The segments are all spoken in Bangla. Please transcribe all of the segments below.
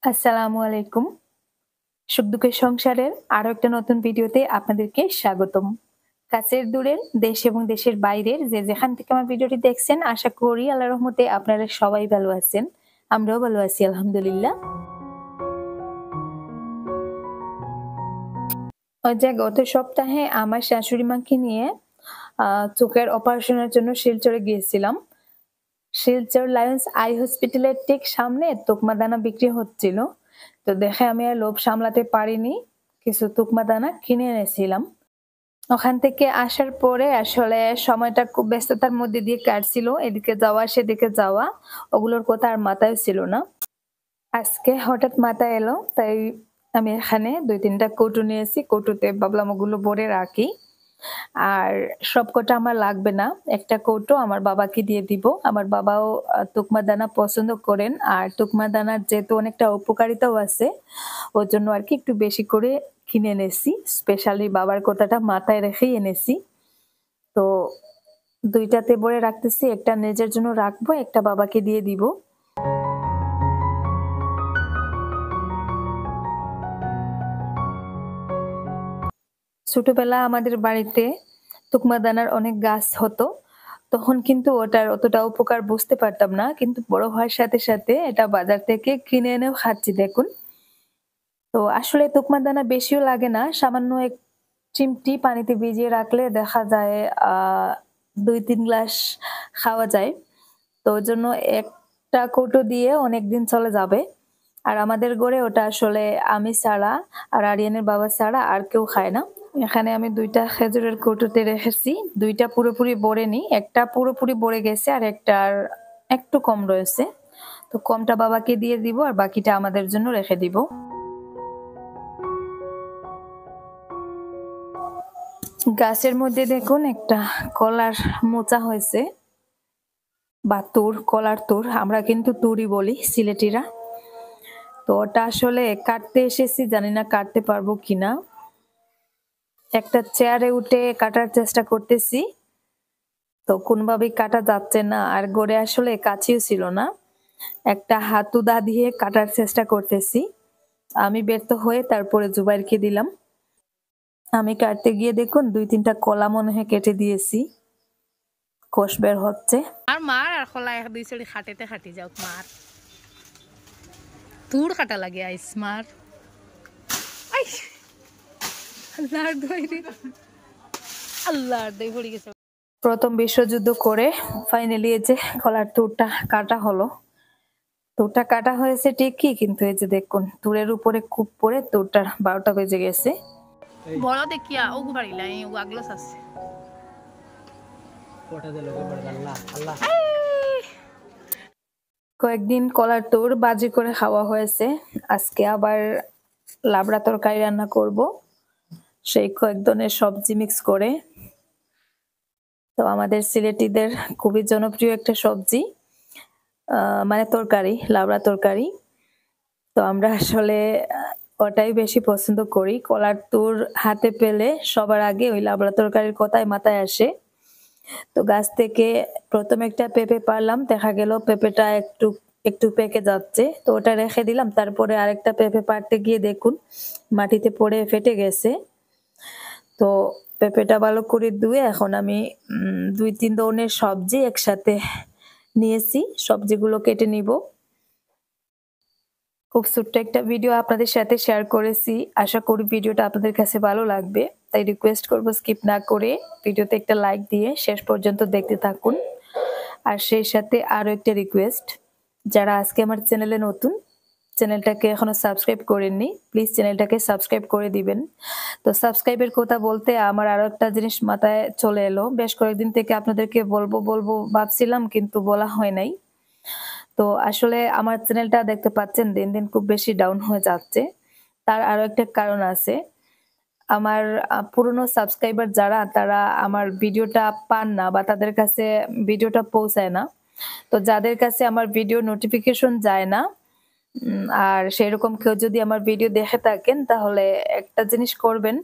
আসসালামু আলাইকুম। সুখ দুঃখের সংসারের আরো একটা নতুন ভিডিওতে আপনাদেরকে স্বাগতম। কাছের দূরের দেশ এবং দেশের বাইরের যে যেখান থেকে আমার ভিডিওটি দেখছেন আশা করি আল্লাহর রহমতে আপনারা সবাই ভালো আছেন। আমরাও ভালো আছি আলহামদুলিল্লাহ। ওই যে গত সপ্তাহে আমার শাশুড়ি মাকে নিয়ে চোখের অপারেশনের জন্য শিলচরে গিয়েছিলাম। শিলচর লায়ন্স আই হসপিটালের ঠিক সামনে তুকমা দানা বিক্রি হচ্ছিল। তো দেখে আমি আর লোভ সামলাতে পারিনি। কিছু তুকমা দানা কিনে এনেছিলাম। ওখান থেকে আসার পরে আসলে সময়টা খুব ব্যস্ততার মধ্যে দিয়ে কাটছিল। এদিকে যাওয়া সেদিকে যাওয়া, ওগুলোর কথা আর মাথায় ছিল না। আজকে হঠাৎ মাথায় এলো, তাই আমি এখানে ২-৩ টা কৌটো নিয়েছি। কৌটোতে ভাবলাম ওগুলো ভরে রাখি। আর সবকটা আমার লাগবে না। একটা কৌটো আমার বাবাকে দিয়ে দিব। আমার বাবাও তুকমা দানা পছন্দ করেন। আর তুকমা দানার যেহেতু অনেকটা উপকারিতাও আছে, ওর জন্য আরকি একটু বেশি করে কিনে এনেছি। স্পেশালি বাবার কথাটা মাথায় রেখেই এনেছি। তো ২ টাতে ভরে রাখতেছি। একটা নিজের জন্য রাখবো, একটা বাবাকে দিয়ে দিব। ছোটবেলা আমাদের বাড়িতে তুকমা দানার অনেক গাছ হতো। তখন কিন্তু ওটার অতটা উপকার বুঝতে পারতাম না। কিন্তু বড় হওয়ার সাথে, সাথে এটা বাজার থেকে কিনে এনেও খাচ্ছি দেখুন। তো আসলে তুকমা দানা বেশিও লাগে না। সামান্য ১ চিমটি পানিতে ভিজিয়ে রাখলে দেখা যায় আ ২-৩ গ্লাস খাওয়া যায়। তো ওইজন্য একটা কৌটো দিয়ে অনেকদিন চলে যাবে। আর আমাদের ঘরে ওটা আসলে আমি ছাড়া আর আরিয়ানের বাবা ছাড়া আর কেউ খায় না। এখানে আমি ২ টা খেজুরের কৌটোতে রেখেছি। ২ টা পুরোপুরি ভরেনি। একটা পুরোপুরি ভরে গেছে আর একটার একটু কম রয়েছে। তো কমটা বাবাকে দিয়ে দিব আর বাকিটা আমাদের জন্য রেখে দিব। গাছের মধ্যে দেখুন একটা কলার মোচা হয়েছে বা তুর, কলার তুর। আমরা কিন্তু তুরই বলি সিলেটিরা। তো ওটা আসলে কাটতে এসেছি, জানি না কাটতে পারবো কিনা। একটা চেয়ারে উঠে কাটার চেষ্টা করতেছি। তো কোনোভাবেই কাটা যাচ্ছে না। আর গড়ে আসলে কাঁচিও ছিল না। একটা হাতুদা দিয়ে কাটার চেষ্টা করতেছি। আমি ব্যর্থ হয়ে তারপরে জুবাইরকে দিলাম। আমি কাটতে গিয়ে দেখুন ২-৩ টা কলা মনে হয় কেটে দিয়েছি। কোষ বের হচ্ছে। আর মার আর খোলা ১-২ চড়ি খাটেতে খাটি যাও মার তুর খাটা লাগে আইস মার আই আল্লাহর দইরে আল্লাহর দই পড়ে গেছে। প্রথম বিশ্বযুদ্ধ করে ফাইনালি এই যে কলার তুরটা কাটা হলো। তুরটা কাটা হয়েছে ঠিকই, কিন্তু এই যে দেখুন তুরের উপরে খুব পড়ে তুরটার ১২টা বেজে গেছে। বড় দেখিয়া ও পারিলা এই আগলস আছে কয়েকদিন কলার তুর বাজি করে খাওয়া হয়েছে। আজকে আবার লাবড়া তরকারি রান্না করব, সেই কয়েক ধরনের সবজি মিক্স করে। তো আমাদের সিলেটিদের খুবই জনপ্রিয় একটা সবজি, মানে তরকারি, লাবড়া তরকারি। তো আমরা আসলে ওটাই বেশি পছন্দ করি। কলার তুর হাতে পেলে সবার আগে ওই লাবড়া তরকারির কথাই মাথায় আসে। তো গাছ থেকে প্রথম একটা পেঁপে পারলাম, দেখা গেল পেঁপেটা একটু একটু পেকে যাচ্ছে। তো ওটা রেখে দিলাম। তারপরে আরেকটা পেঁপে পাড়তে গিয়ে দেখুন মাটিতে পড়ে ফেটে গেছে। তো পেঁপেটা ভালো করে ধুয়ে এখন আমি ২-৩ ধরনের সবজি একসাথে নিয়েছি। সবজিগুলো কেটে নিব। খুব ছোট্ট একটা ভিডিও আপনাদের সাথে শেয়ার করেছি। আশা করি ভিডিওটা আপনাদের কাছে ভালো লাগবে। তাই রিকোয়েস্ট করব স্কিপ না করে ভিডিওতে একটা লাইক দিয়ে শেষ পর্যন্ত দেখতে থাকুন। আর সেই সাথে আরো একটা রিকোয়েস্ট, যারা আজকে আমার চ্যানেলে নতুন, চ্যানেলটাকে এখনো সাবস্ক্রাইব করেননি, প্লিজ চ্যানেলটাকে সাবস্ক্রাইব করে দিবেন। তো সাবস্ক্রাইবের কথা বলতে আমার আরো একটা জিনিস মাথায় চলে এলো। বেশ কয়েকদিন থেকে আপনাদেরকে বলবো ভাবছিলাম, কিন্তু বলা হয় নাই। তো আসলে আমার চ্যানেলটা দেখতে পাচ্ছেন দিন, দিন খুব বেশি ডাউন হয়ে যাচ্ছে। তার আরো একটা কারণ আছে। আমার পুরনো সাবস্ক্রাইবার যারা, তারা আমার ভিডিওটা পান না বা তাদের কাছে ভিডিওটা পৌঁছায় না। তো যাদের কাছে আমার ভিডিও নোটিফিকেশন যায় না, আর সেরকম কেউ যদি আমার ভিডিও দেখে থাকেন, তাহলে একটা জিনিস করবেন,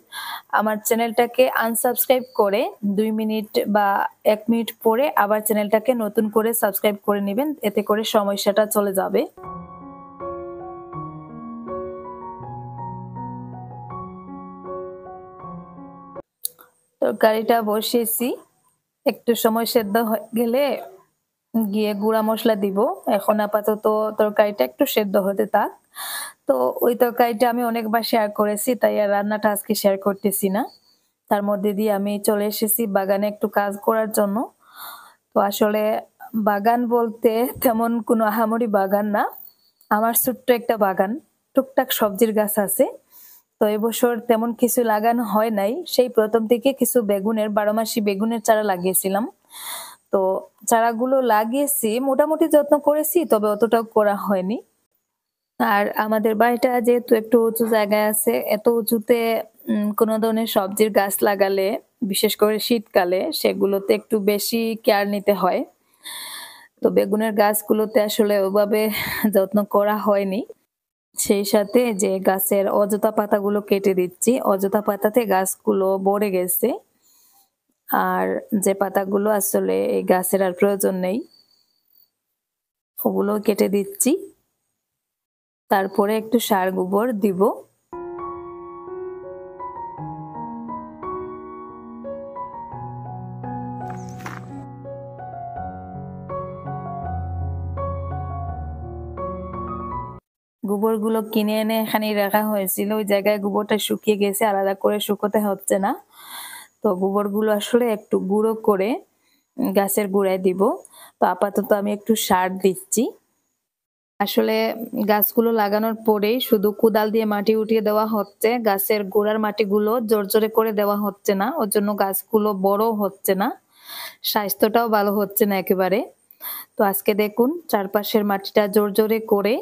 আমার চ্যানেলটাকে আনসাবস্ক্রাইব করে ২ মিনিট বা ১ মিনিট পরে আবার চ্যানেলটাকে নতুন করে সাবস্ক্রাইব করে নিবেন। এতে করে সমস্যাটা চলে যাবে। তরকারিটা বসিয়েছি, একটু সময় সেদ্ধ হয়ে গেলে গিয়ে গুঁড়া মশলা দিব। এখন আপাতত তরকারিটা একটু সেদ্ধ হতে থাক। তো ওই তরকারিটা আমি অনেকবার শেয়ার করেছি, তাই আর রান্নাটা আজকে শেয়ার করতেছি না। তার মধ্যে দিয়ে আমি চলে এসেছি বাগানে একটু কাজ করার জন্য। তো আসলে বাগান বলতে তেমন কোনো আহামরি বাগান না, আমার ছোট্ট একটা বাগান, টুকটাক সবজির গাছ আছে। তো এবছর তেমন কিছু লাগানো হয় নাই, সেই প্রথম থেকে কিছু বেগুনের, 12 মাসি বেগুনের চারা লাগিয়েছিলাম। তো চারাগুলো লাগিয়েছি, মোটামুটি যত্ন করেছি, তবে অতটাও করা হয়নি। আর আমাদের বাড়িটা যেহেতু একটু উঁচু জায়গায় আছে, এত উঁচুতে কোনো ধরনের সবজির গাছ লাগালে, বিশেষ করে শীতকালে সেগুলোতে একটু বেশি কেয়ার নিতে হয়। তো বেগুনের গাছগুলোতে আসলে ওভাবে যত্ন করা হয়নি। সেই সাথে যে গাছের অযথা পাতাগুলো কেটে দিচ্ছি, অযথা পাতাতে গাছগুলো ভরে গেছে। আর যে পাতাগুলো আসলে এই গাছের আর প্রয়োজন নেই, ওগুলো কেটে দিচ্ছি। তারপরে একটু সার গোবর দিব। গোবরগুলো কিনে এনে এখানে রাখা হয়েছিল, ওই জায়গায় গোবরটা শুকিয়ে গেছে, আলাদা করে শুকোতে হচ্ছে না। তো গোবরগুলো আসলে একটু গুঁড়ো করে গাছের গোড়ায় দিব। তো আপাতত আমি একটু সার দিচ্ছি। আসলে গাছগুলো লাগানোর পরেই শুধু কোদাল দিয়ে মাটি উঠিয়ে দেওয়া হচ্ছে, গাছের গোড়ার মাটিগুলো জোরে করে দেওয়া হচ্ছে না, ওর জন্য গাছগুলো বড় হচ্ছে না, স্বাস্থ্যটাও ভালো হচ্ছে না একেবারে। তো আজকে দেখুন চারপাশের মাটিটা জোরে করে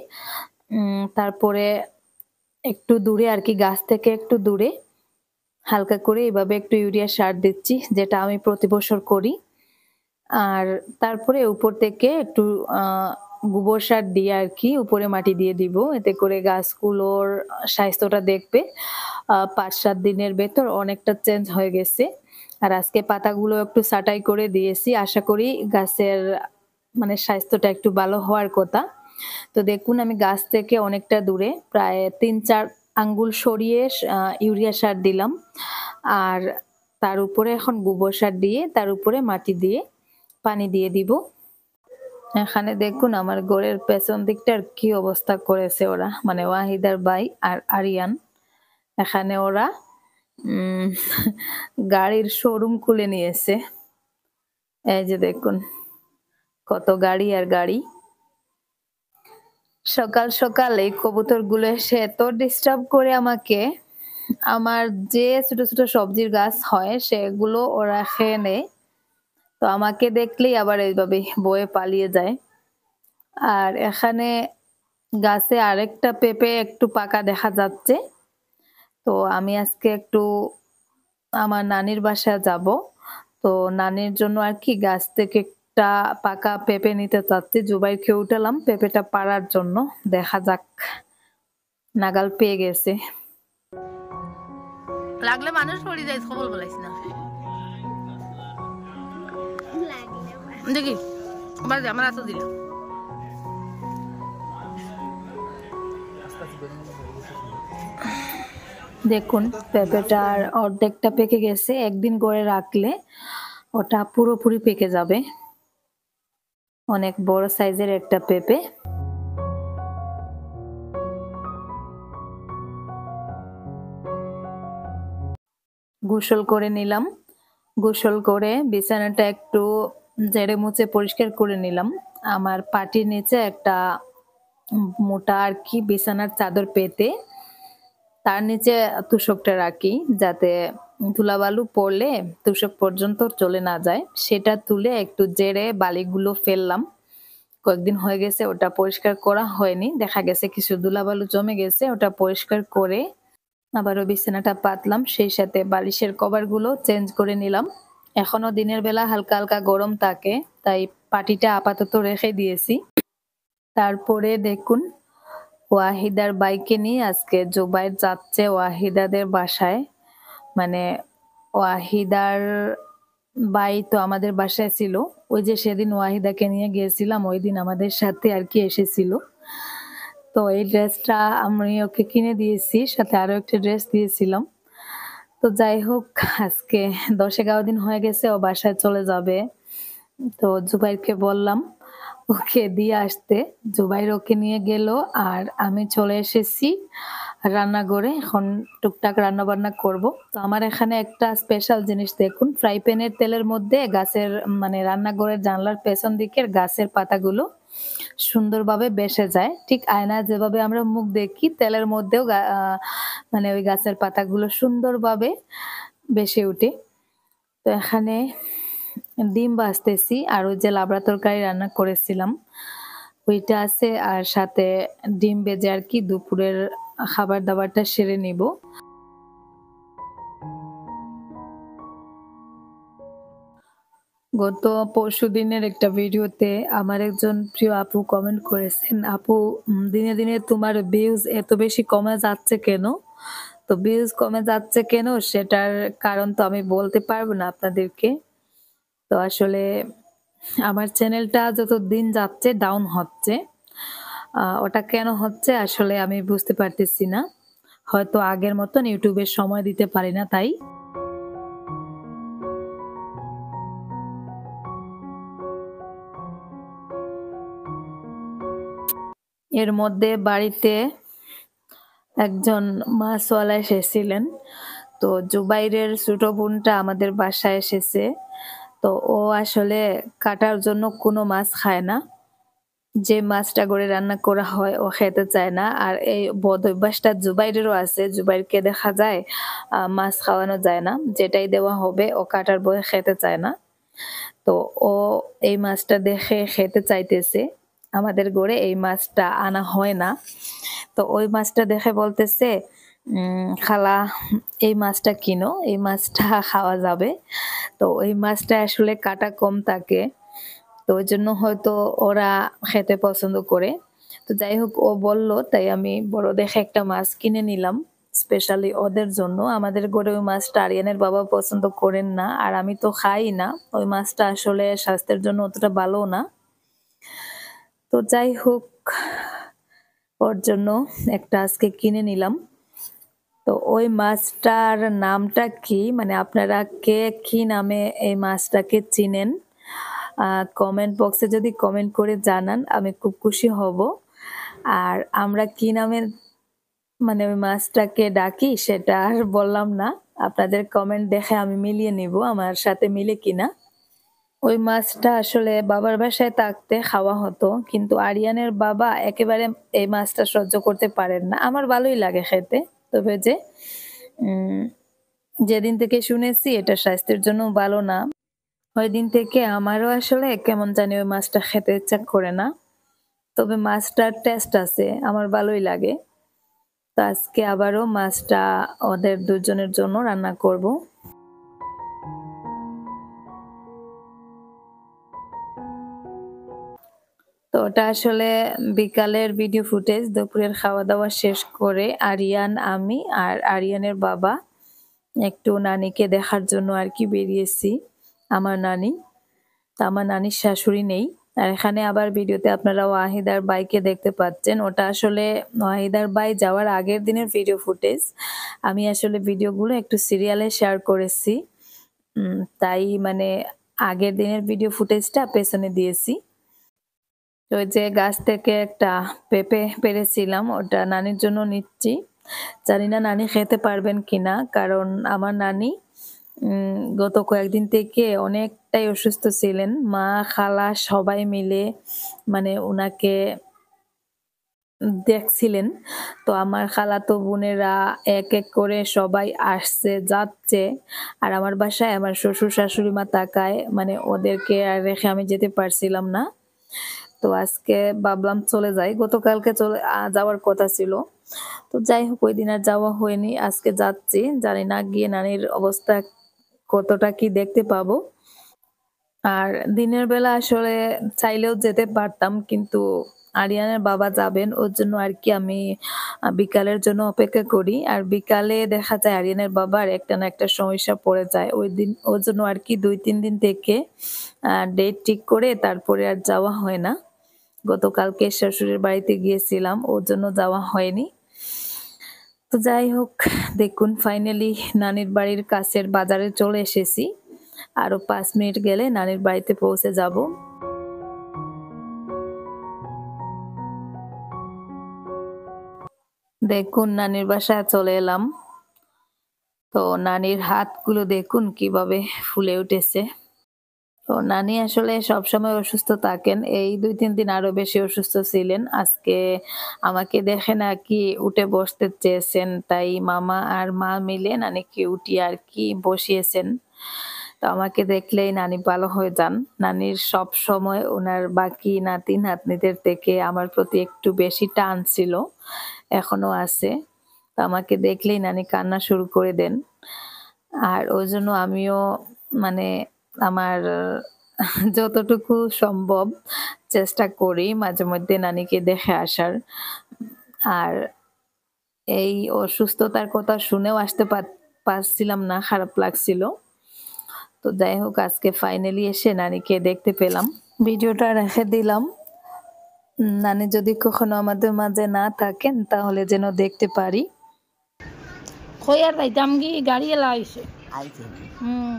তারপরে একটু দূরে আর কি, গাছ থেকে একটু দূরে হালকা করে এভাবে একটু ইউরিয়া সার দিচ্ছি, যেটা আমি প্রতি বছর করি। আর তারপরে উপর থেকে একটু গোবর সার দিয়ে আর কি উপরে মাটি দিয়ে দিব, এতে করে গাছগুলোর স্বাস্থ্যটা দেখবে 5-7 দিনের ভেতর অনেকটা চেঞ্জ হয়ে গেছে। আর আজকে পাতাগুলো একটু ছাঁটাই করে দিয়েছি, আশা করি গাছের মানে স্বাস্থ্যটা একটু ভালো হওয়ার কথা। তো দেখুন আমি গাছ থেকে অনেকটা দূরে প্রায় 3-4 আঙ্গুল সরিয়ে ইউরিয়া সার দিলাম। আর তার উপরে এখন গোবর সার দিয়ে, তার উপরে মাটি দিয়ে পানি দিয়ে দিব। এখানে দেখুন আমার ঘরের পেছন দিকটার কি অবস্থা করেছে ওরা, মানে ওয়াহিদার ভাই আর আরিয়ান। এখানে ওরা গাড়ির শোরুম খুলে নিয়েছে। এই যে দেখুন কত গাড়ি আর গাড়ি। সকাল সকাল এই কবুতরগুলো এসে এত ডিস্টার্ব করে আমাকে, আমার যে ছোট ছোট সবজির গাছ হয় সেগুলো ওরা খেয়ে নেয়। তো আমাকে দেখলেই আবার এইভাবে বয়ে পালিয়ে যায়। আর এখানে গাছে আরেকটা পেঁপে একটু পাকা দেখা যাচ্ছে। তো আমি আজকে একটু আমার নানির বাসায় যাব, তো নানির জন্য আর কি গাছ থেকে একটা পাকা পেঁপে নিতে চাচ্ছি। জুবাই খেয়ে উঠালাম পেঁপেটা পাড়ার জন্য, দেখা যাক। নাগাল পেয়ে গেছে। লাগলে মানুষ পড়ে যায়, খবর বলাইস না দেখি আমার এত দিল। দেখুন পেঁপেটার অর্ধেকটা পেকে গেছে, একদিন করে রাখলে ওটা পুরোপুরি পেকে যাবে। অনেক বড় সাইজের একটা পেঁপে। গোসল করে নিলাম, গোসল করে বিছানাটা একটু ঝেড়ে মুছে পরিষ্কার করে নিলাম। আমার পাটির নিচে একটা মোটা আর কি বিছানার চাদর পেতে তার নিচে তোশকটা রাখি, যাতে ধুলাবালু পড়লে তোশক পর্যন্ত চলে না যায়। সেটা তুলে একটু জেরে বালিগুলো ফেললাম। কয়েকদিন হয়ে গেছে ওটা পরিষ্কার করা হয়নি, দেখা গেছে কিছু ধুলাবালু জমে গেছে, ওটা পরিষ্কার করে আবারও বিছানাটা পাতলাম, সেই সাথে বালিশের কভারগুলো চেঞ্জ করে নিলাম। এখনো দিনের বেলা হালকা হালকা গরম থাকে, তাই পাটিটা আপাতত রেখে দিয়েছি। তারপরে দেখুন ওয়াহিদার বাইকে নিয়ে আজকে জুবাইর যাচ্ছে ওয়াহিদাদের বাসায়। মানে ওয়াহিদার বাই তো আমাদের বাসায় ছিল, ওই যে সেদিন ওয়াহিদাকে নিয়ে গিয়েছিলাম ওই দিন আমাদের সাথে আর কি এসেছিল। তো এই ড্রেসটা আমি ওকে কিনে দিয়েছি, সাথে আরো একটা ড্রেস দিয়েছিলাম। তো যাই হোক, আজকে 10-11 দিন হয়ে গেছে ও বাসায় চলে যাবে। তো জুবাইরকে বললাম ওকে দিয়ে আসতে। জুবাইর ওকে নিয়ে গেল আর আমি চলে এসেছি রান্নাঘরে। এখন টুকটাক রান্নাবান্না করব। তো আমার এখানে একটা স্পেশাল জিনিস দেখুন, ফ্রাই প্যানের তেলের মধ্যে গাছের মানে রান্নাঘরের জানলার পেছন দিকের গাছের পাতাগুলো সুন্দরভাবে বেসে যায়। ঠিক আয়নায় যেভাবে আমরা মুখ দেখি তেলের মধ্যেও মানে ওই গাছের পাতাগুলো সুন্দরভাবে বেসে ওঠে। তো এখানে ডিম ভাজতেছি আর ওই যে লাবড়া তরকারি রান্না করেছিলাম ওইটা আছে, আর সাথে ডিম ভেজে আর কি দুপুরের খাবার-দাবারটা সেরে নিব। গত পরশুদিনের একটা ভিডিওতে আমার একজন প্রিয় আপু কমেন্ট করেছেন, "আপু দিনে, দিনে তোমার ভিউজ এত বেশি কমে যাচ্ছে কেন?" তো ভিউজ কমে যাচ্ছে কেন সেটার কারণ তো আমি বলতে পারব না আপনাদেরকে। তো আসলে আমার চ্যানেলটা যত দিন যাচ্ছে ডাউন হচ্ছে। ওটা কেন হচ্ছে আসলে আমি বুঝতে পারতেছি না। হয়তো আগের মতন ইউটিউবে সময় দিতে পারি না তাই। এর মধ্যে বাড়িতে একজন মাছওয়ালা এসেছিলেন। তো জুবাইরের ছোট বোনটা আমাদের বাসায় এসেছে। তো ও আসলে কাটার জন্য কোনো মাছ খায় না। যে মাছটা করে রান্না করা হয় ও খেতে চায় না। আর এই বদ অভ্যাসটা জুবাইরেরও আছে। জুবাইরকে দেখা যায় মাছ খাওয়ানো যায় না। যেটাই দেওয়া হবে ও কাটার ভয়ে খেতে চায় না। তো ও এই মাছটা দেখে খেতে চাইতেছে। আমাদের ঘরে এই মাছটা আনা হয় না। তো ওই মাছটা দেখে বলতেছে, "খালা এই মাছটা কিনো, এই মাছটা খাওয়া যাবে।" তো ওই মাছটা আসলে কাঁটা কম থাকে। তো ওইজন্য হয়তো ওরা খেতে পছন্দ করে। তো যাই হোক ও বলল তাই আমি বড় দেখে একটা মাছ কিনে নিলাম স্পেশালি ওদের জন্য। আমাদের ঘরে ওই মাছটা আরিয়ানের বাবা পছন্দ করেন না আর আমি তো খাই না। ওই মাছটা আসলে স্বাস্থ্যের জন্য অতটা ভালোও না। তো যাই হোক ওর জন্য একটা আজকে কিনে নিলাম। তো ওই মাছটার নামটা কি? মানে আপনারা কে কি নামে এই মাছটাকে চিনেন? কমেন্ট বক্সে যদি কমেন্ট করে জানান আমি খুব খুশি হব। আর আমরা কি নামে মানে ওই মাছটাকে ডাকি সেটা আর বললাম না। আপনাদের কমেন্ট দেখে আমি মিলিয়ে নিব আমার সাথে মিলে কিনা। ওই মাছটা আসলে বাবার বাসায় থাকতে খাওয়া হতো। কিন্তু আরিয়ানের বাবা একেবারে এই মাছটা সহ্য করতে পারেন না। আমার ভালোই লাগে খেতে। তবে যে উম যেদিন থেকে শুনেছি এটা স্বাস্থ্যের জন্য ভালো না, ওইদিন থেকে আমারও আসলে কেমন জানি ওই মাছটা খেতে ইচ্ছা করে না। তবে মাছটার টেস্ট আছে, আমার ভালোই লাগে। তো আজকে আবারও মাছটা ওদের দুজনের জন্য রান্না করব। তো ওটা আসলে বিকালের ভিডিও ফুটেজ। দুপুরের খাওয়া-দাওয়া শেষ করে আরিয়ান, আমি আর আরিয়ানের বাবা একটু নানিকে দেখার জন্য আরকি বেরিয়েছি। আমার নানি। তো আমার নানির শাশুড়ি নেই। আর এখানে আবার ভিডিওতে আপনারা ওয়াহিদার ভাইকে দেখতে পাচ্ছেন। ওটা আসলে ওয়াহিদার ভাই যাওয়ার আগের দিনের ভিডিও ফুটেজ। আমি আসলে ভিডিওগুলো একটু সিরিয়ালে শেয়ার করেছি। তাই মানে আগের দিনের ভিডিও ফুটেজটা পেছনে দিয়েছি। তো ওই যে গাছ থেকে একটা পেঁপে পেড়েছিলাম ওটা নানির জন্য নিচ্ছি। জানি না নানি খেতে পারবেন কিনা, কারণ আমার নানি গত কয়েকদিন থেকে অনেকটাই অসুস্থ ছিলেন। মা, খালা সবাই মিলে মানে উনাকে দেখছিলেন। তো আমার খালাতো বোনেরা এক, এক করে সবাই আসছে, যাচ্ছে। আর আমার বাসায় আমার শ্বশুর শাশুড়ি মা থাকায় মানে ওদেরকে আর রেখে আমি যেতে পারছিলাম না। তো আজকে ভাবলাম চলে যাই। গতকালকে যাওয়ার কথা ছিল। তো যাই হোক ওইদিন আর যাওয়া হয়নি। আজকে যাচ্ছি। জানি না গিয়ে নানির অবস্থা কতটা কি দেখতে পাবো। আর দিনের বেলা আসলে চাইলেও যেতে পারতাম, কিন্তু আরিয়ানের বাবা যাবেন ওর জন্য আরকি আমি বিকালের জন্য অপেক্ষা করি। আর বিকালে দেখা যায় আরিয়ানের বাবার একটা না একটা সমস্যা পড়ে যায়। ওইদিন ওর জন্য আরকি ২-৩ দিন থেকে ডেট ঠিক করে তারপরে আর যাওয়া হয় না। গতকালকে শাশুড়ির বাড়িতে গিয়েছিলাম, ওর জন্য যাওয়া হয়নি। তো যাই হোক, দেখুন ফাইনালি নানির বাড়ির কাছের বাজারে চলে এসেছি। আরো 5 মিনিট গেলে নানির বাড়িতে পৌঁছে যাব। দেখুন নানির বাসায় চলে এলাম। তো নানির হাতগুলো দেখুন কিভাবে ফুলে উঠেছে। তো নানি আসলে সবসময় অসুস্থ থাকেন। এই ২-৩ দিন আরো বেশি অসুস্থ ছিলেন। আজকে আমাকে দেখে নাকি উঠে বসতে চেয়েছেন। তাই মামা আর মা মিলে নানিকে উঠিয়ে আরকি বসিয়েছেন। তো আমাকে দেখলেই নানি ভালো হয়ে যান। নানির সবসময় উনার বাকি নাতি-নাতনিদের থেকে আমার প্রতি একটু বেশি টান ছিল। এখনো আছে। তো আমাকে দেখলেই নানি কান্না শুরু করে দেন। আর ওইজন্য আমিও মানে আমার যতটুকু সম্ভব চেষ্টা করি মাঝেমধ্যে নানিকে দেখে আসার। আর এই অসুস্থতার কথা শুনেও আসতে পারছিলাম না, খারাপ লাগছিল। তো যাই হোক আজকে ফাইনালি এসে নানিকে দেখতে পেলাম। ভিডিওটা রেখে দিলাম। নানি যদি কখনো আমাদের মাঝে না থাকেন তাহলে যেন দেখতে পারি। কই আর যাইতাম কি গাড়ি এলা আইছে আইছে হুম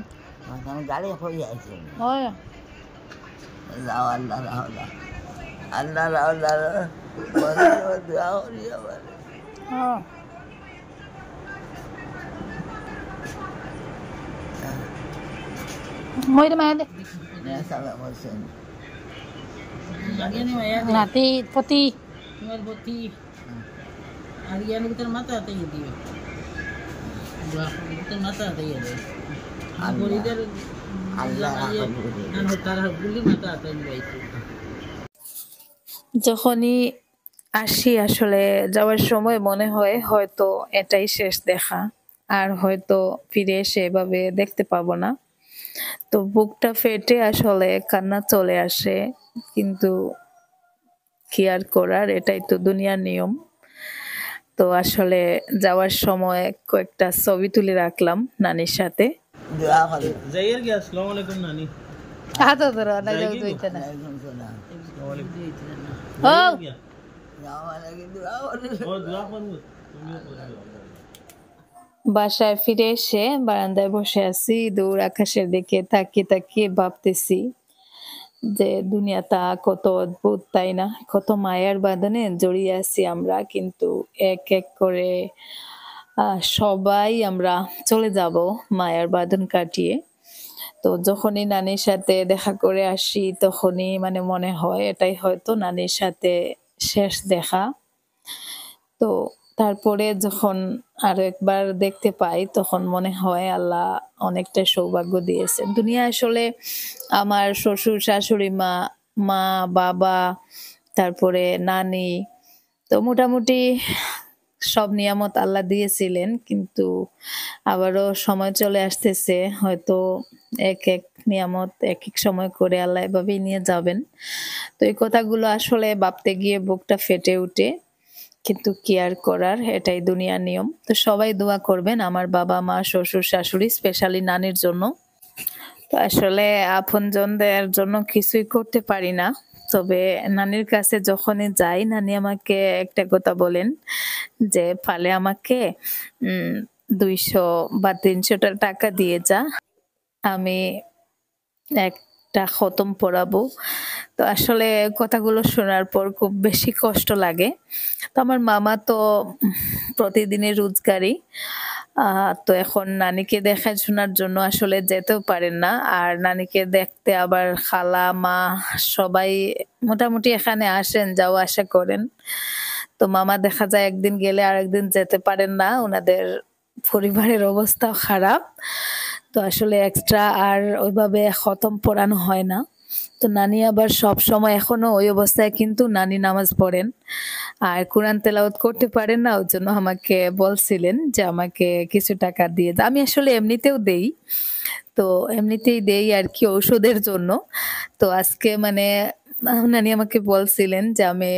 গাড়ি হয়ে আইছে হয় যাও আল্লাহ রাহলা আল্লাহ রাহলা বলে দোয়া করি আমার হ্যাঁ মইরে মায়া দে সালাম হোসেন নাতি পতি Tinggal poti. Harian kita mata tadi dia. Dua kita mata tadi dia. Aku lihat আল্লাহ dan hotel buli mata tadi dia itu. যখনই আসি আসলে যাওয়ার সময় মনে হয় হয়তো এটাই শেষ দেখা, আর হয়তো ফিরে এসে এভাবে দেখতে পাবো না। তো বুকটা ফেটে আসলে কান্না চলে আসে, কিন্তু কি আর করার, এটাই তো দুনিয়ার নিয়ম। তো আসলে যাওয়ার সময় কয়েকটা ছবি তুলে রাখলাম নানির সাথে। দোয়া করি Zahir ke Assalamualaikum nani. হাত ধরো না যাও দুইটা না ওয়ালাইকুম সালাম ও যাও আলাইকুম দোয়া করি Oh dua kamu. বাসায় ফিরে এসে বারান্দায় বসে আছি, দূর আকাশের দিকে তাকিয়ে তাকিয়ে ভাবতেছি যে দুনিয়াটা কত অদ্ভুত, তাই না? কত মায়ার বাঁধনে জড়িয়ে আছি আমরা, কিন্তু এক এক করে সবাই আমরা চলে যাব মায়ার বাঁধন কাটিয়ে। তো যখনই নানির সাথে দেখা করে আসি তখনই মানে মনে হয় এটাই হয়তো নানির সাথে শেষ দেখা। তো তারপরে যখন আরো একবার দেখতে পাই তখন মনে হয় আল্লাহ অনেকটা সৌভাগ্য দিয়েছেন। দুনিয়া আসলে আমার শ্বশুর শাশুড়ি মা, মা বাবা, তারপরে নানি, তো মোটামুটি সব নিয়ামত আল্লাহ দিয়েছিলেন, কিন্তু আবারও সময় চলে আসতেছে হয়তো এক এক নিয়ামত এক এক সময় করে আল্লাহ এভাবেই নিয়ে যাবেন। তো এই কথাগুলো আসলে ভাবতে গিয়ে বুকটা ফেটে ওঠে, কিন্তু কি আর করার, এটাই দুনিয়ার নিয়ম। তো সবাই দোয়া করবেন আমার বাবা মা শ্বশুর শাশুড়ি, স্পেশালি নানির জন্য। তো আসলে আপনজনদের জন্য কিছুই করতে পারি না, তবে নানির কাছে যখনই যাই নানি আমাকে একটা কথা বলেন যে পালে আমাকে 200 বা 300 টাকা দিয়ে যা, আমি একটা খতম পড়াবো। তো আসলে কথাগুলো শোনার পর খুব বেশি কষ্ট লাগে। তো আমার মামা তো প্রতিদিনের রোজগারি, তো এখন নানিকে দেখাশোনার জন্য আসলে যেতেও পারেন না। আর নানিকে দেখতে আবার খালা মা সবাই মোটামুটি এখানে আসেন, যাওয়া আসা করেন। তো মামা দেখা যায় একদিন গেলে আরেকদিন যেতে পারেন না, ওনাদের পরিবারের অবস্থাও খারাপ। তো আসলে এক্সট্রা আর ওইভাবে খতম পড়ানো হয় না। তো নানি আবার সবসময় এখনো ওই অবস্থায় কিন্তু নানি নামাজ পড়েন আর কোরআন তেলাওয়াত করতে পারেন না, ওর জন্য আমাকে বলছিলেন যে আমাকে কিছু টাকা দিয়ে দাও। আমি আসলে এমনিতেও দেই, তো এমনিতেই দেই আর কি ঔষধের জন্য। তো আজকে মানে নানি আমাকে বলছিলেন যে আমি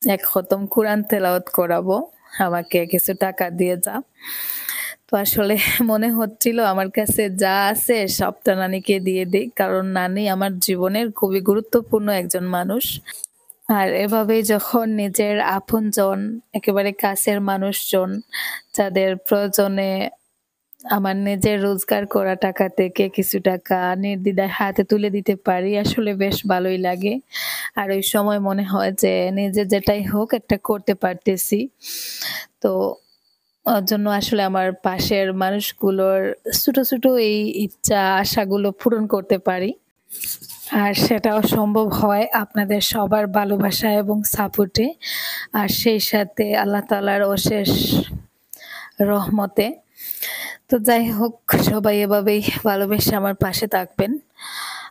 এক খতম কোরআন তেলাওয়াত করাবো, আমাকে কিছু টাকা দিয়ে যা। তো আসলে মনে হচ্ছিল আমার কাছে যা আছে সবটা নানিকে দিয়ে দিই, কারণ নানি আমার জীবনের খুবই গুরুত্বপূর্ণ একজন মানুষ। আর এভাবেই যখন নিজের আপনজন, একেবারে কাছের মানুষজন যাদের প্রয়োজনে আমার নিজের রোজগার করা টাকা থেকে কিছু টাকা নির্দ্বিধায় হাতে তুলে দিতে পারি, আসলে বেশ ভালোই লাগে। আর ওই সময় মনে হয় যে নিজে যেটাই হোক একটা করতে পারতেছি। তো ওর জন্য আসলে আমার পাশের মানুষগুলোর ছোট, ছোট এই ইচ্ছা আশাগুলো পূরণ করতে পারি। আর সেটাও সম্ভব হয় আপনাদের সবার ভালোবাসা এবং সাপোর্টে। আর সেই সাথে আল্লাহ তাআলার অশেষ রহমতে। তো যাই হোক, সবাই এভাবেই ভালোবেসে আমার পাশে থাকবেন।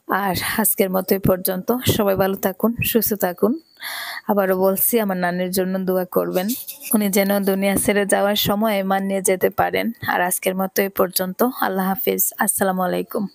আর আজকের মতো এই পর্যন্ত। সবাই ভালো থাকুন, সুস্থ থাকুন। আবারও বলছি, আমার নানির জন্য দোয়া করবেন। উনি যেন দুনিয়া ছেড়ে যাওয়ার সময় মান নিয়ে যেতে পারেন। আর আজকের মতো এই পর্যন্ত। আল্লাহ হাফিজ। আসসালামু আলাইকুম।